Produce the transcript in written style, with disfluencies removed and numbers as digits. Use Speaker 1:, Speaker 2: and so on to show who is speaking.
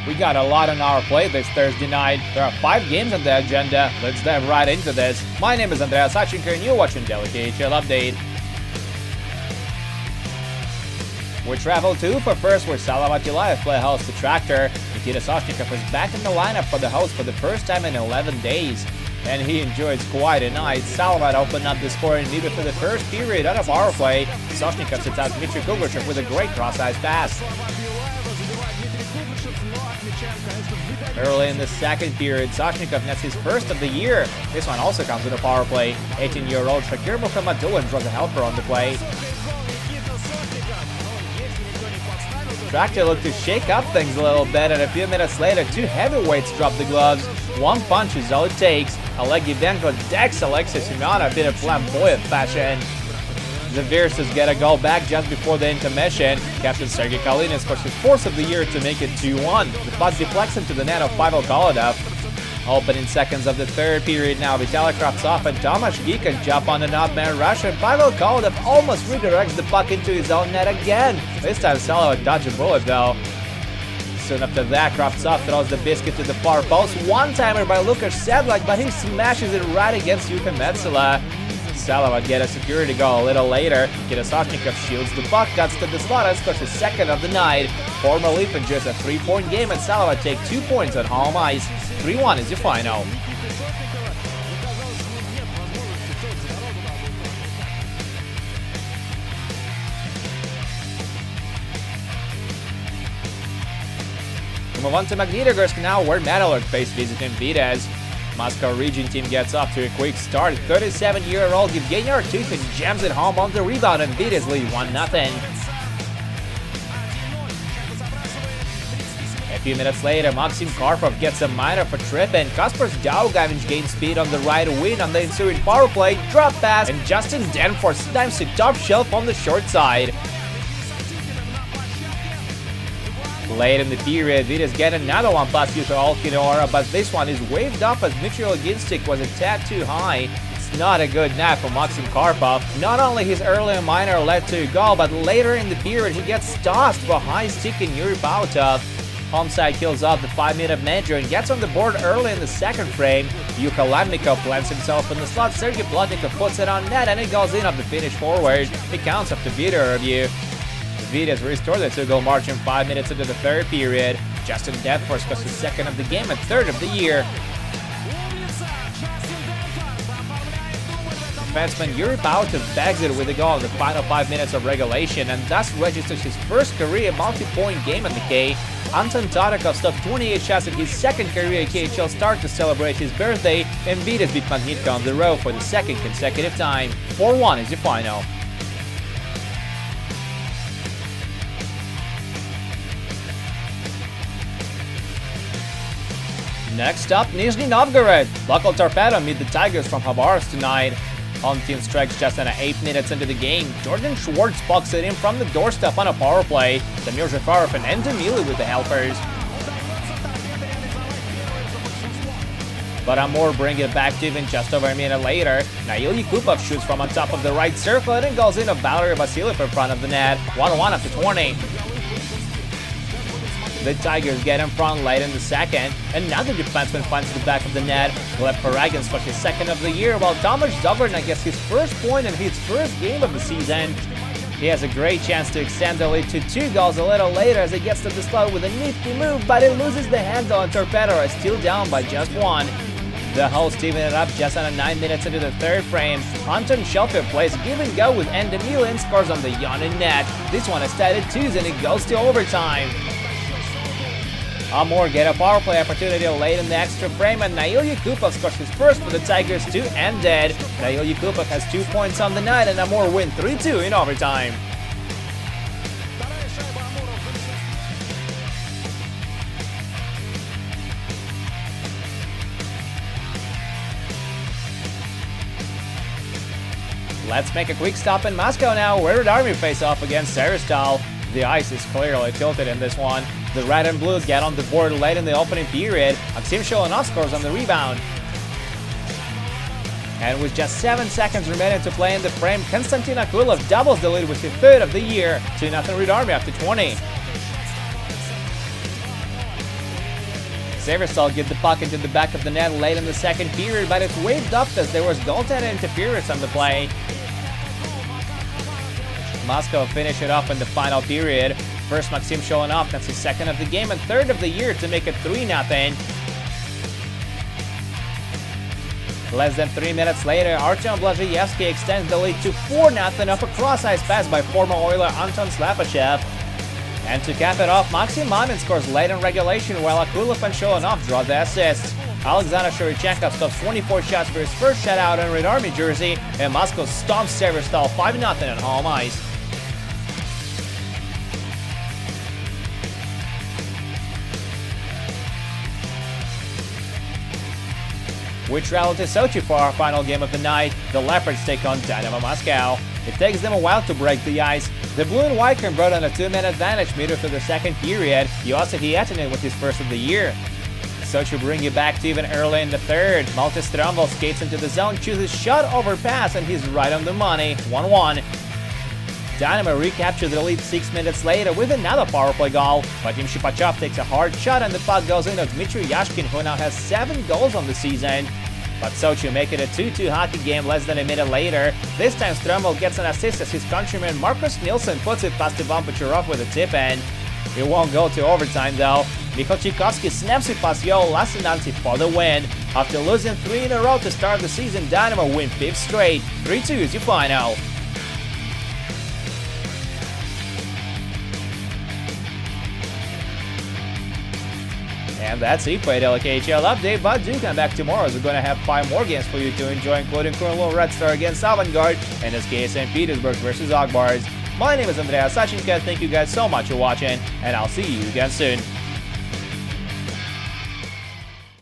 Speaker 1: We got a lot on our plate this Thursday night. There are 5 games on the agenda. Let's dive right into this. My name is Andrea Sachenko and you're watching Daily KHL Update. We travel to for first where Salava Tilayev play host to Tractor. Nikita Soshnikov is back in the lineup for the host for the first time in 11 days. And he enjoyed quite a night. Salava opened up the scoring lead for the first period on a power play. Soshnikov sits out Dmitry Kuglashov with a great cross-ice pass. Early in the second period, Soshnikov nets his first of the year. This one also comes with a power play. 18-year-old Shakir Muhammadulin draws a helper on the play. Tractor looked to shake up things a little bit, and a few minutes later, 2 heavyweights drop the gloves. One punch is all it takes. Oleg Gibenko decks Alexei Semyonov a bit of flamboyant fashion. The Virstas get a goal back just before the intermission. Captain Sergei Kalinin scores his 4th of the year to make it 2-1. The puck deflects into the net of Pavel Kolodov. Opening seconds of the third period now, Vitaly Kravtsov and Tomasz Gikan jump on an odd-man rush, and Pavel Kolodov almost redirects the puck into his own net again. This time Salova dodged a bullet though. Soon after that, Kravtsov throws the biscuit to the far post. One-timer by Lukas Sedlak, but he smashes it right against Yuka Metsala. Salova get a security goal a little later. Nikita Soshnikov shields the puck, cuts to the slot, and scores his 2nd of the night. Former Leaf enjoys a 3-point game, and Salova take 2 points on home ice. 3-1 is the final. We move on to Magnitogorsk now, where Metalurg face visiting Vitez. Moscow region team gets off to a quick start. 37-year-old Evgeny Artyukhin jams it home on the rebound, and Vitez lead 1-0. A few minutes later, Maxim Karpov gets a minor for tripping. Kaspar Daugavich gains speed on the right wing on the ensuing power play, drop pass, and Justin Danforth snipes it top shelf on the short side. Late in the period, Vitez get another one past Yuka Olkinora, but this one is waved up as Dmitry Loginstik was a tad too high. It's not a good night for Maxim Karpov. Not only his earlier minor led to a goal, but later in the period he gets tossed for high stick in Yuri Bautov. Homeside kills off the 5-minute major and gets on the board early in the second frame. Yuka Lamnikov plants himself in the slot, Sergei Plotnikov puts it on net, and it goes in off the Finnish forward. It counts after video review. Vitez restored the 2-goal margin 5 minutes into the third period. Justin Danforth scores his 2nd of the game and 3rd of the year. Defenseman Yuri Bautov bags it with a goal in the final 5 minutes of regulation, and thus registers his first career multi-point game at the K. Anton Todakov stopped 28 shots at his 2nd career KHL start to celebrate his birthday, and Vitez beat Magnitka on the road for the 2nd consecutive time. 4-1 is the final. Next up, Nizhny Novgorod. Local Torpedo meet the Tigers from Khabarovsk tonight. Home team strikes just under 8 minutes into the game. Jordan Schwartz pucks it in from the doorstep on a power play. Damir Zafarov and Endemili with the helpers. But Amur bring it back to even just over a minute later. Nail Yakupov shoots from on top of the right circle, and it goes in of Valery Vasilyev in front of the net. 1-1 after 20. The Tigers get in front late in the second. Another defenseman finds the back of the net. Gleb Paragin scores his 2nd of the year, while Tomasz Zoberna gets his 1st point in his 1st game of the season. He has a great chance to extend the lead to 2 goals a little later as he gets to the slot with a nifty move, but it loses the handle, and Torpedo is still down by just 1. The hosts even it up just under 9 minutes into the third frame. Anton Shelfield plays give and go with Endemili and scores on the yawning net. This one is tied at 2s, and it goes to overtime. Amur get a power play opportunity late in the extra frame, and Nail Yakupov scores his 1st for the Tigers to end it. Nail Yakupov has 2 points on the night, and Amur win 3-2 in overtime. Let's make a quick stop in Moscow now, where Red Army face off against Saristal. The ice is clearly tilted in this one. The Red and Blues get on the board late in the opening period. Maxim Sholonov scores on the rebound. And with just 7 seconds remaining to play in the frame, Konstantin Akulov doubles the lead with his 3rd of the year. 2-0 Red Army after 20. Severstal get the puck into the back of the net late in the second period, but it's waved up as there was goaltender interference on the play. Moscow finish it off in the final period. First, Maxim showing off, that's his second of the game and third of the year to make it 3-0. Less than 3 minutes later, Artem Blazheyevsky extends the lead to 4-0 off a cross-ice pass by former Oiler Anton Slapachev. And to cap it off, Maxim Mamin scores late in regulation while Akulov and Sholanov draw the assist. Alexander Shurichenkov stops 24 shots for his first shutout in Red Army jersey, and Moscow stomps Severstal 5-0 on home ice. We travel to Sochi for our final game of the night. The Leopards take on Dynamo Moscow. It takes them a while to break the ice. The Blue and White can brought on a 2-minute advantage midway through the second period. Yossi Hietinen with his first of the year. Sochi bring you back to even early in the third. Malte Strombo skates into the zone, chooses shot over pass, and he's right on the money. 1-1. Dynamo recaptures the lead 6 minutes later with another power play goal. Vadim Shipachyov takes a hard shot and the puck goes in of Dmitry Yashkin, who now has 7 goals on the season. But Sochi make it a 2-2 hockey game less than a minute later. This time Strombo gets an assist as his countryman Marcus Nilsson puts it past Ivan Pechurov with a tip-in. It won't go to overtime though. Mikhail Tchaikovsky snaps it past Yo Lasinanti for the win. After losing 3 in a row to start the season, Dynamo win 5th straight. 3-2 is your final. And that's it for a daily KHL update, but do come back tomorrow as we're going to have 5 more games for you to enjoy, including Kurlo Red Star against Avangard and SKA St. Petersburg versus Akbars. My name is Andrea Sachinka, thank you guys so much for watching, and I'll see you again soon.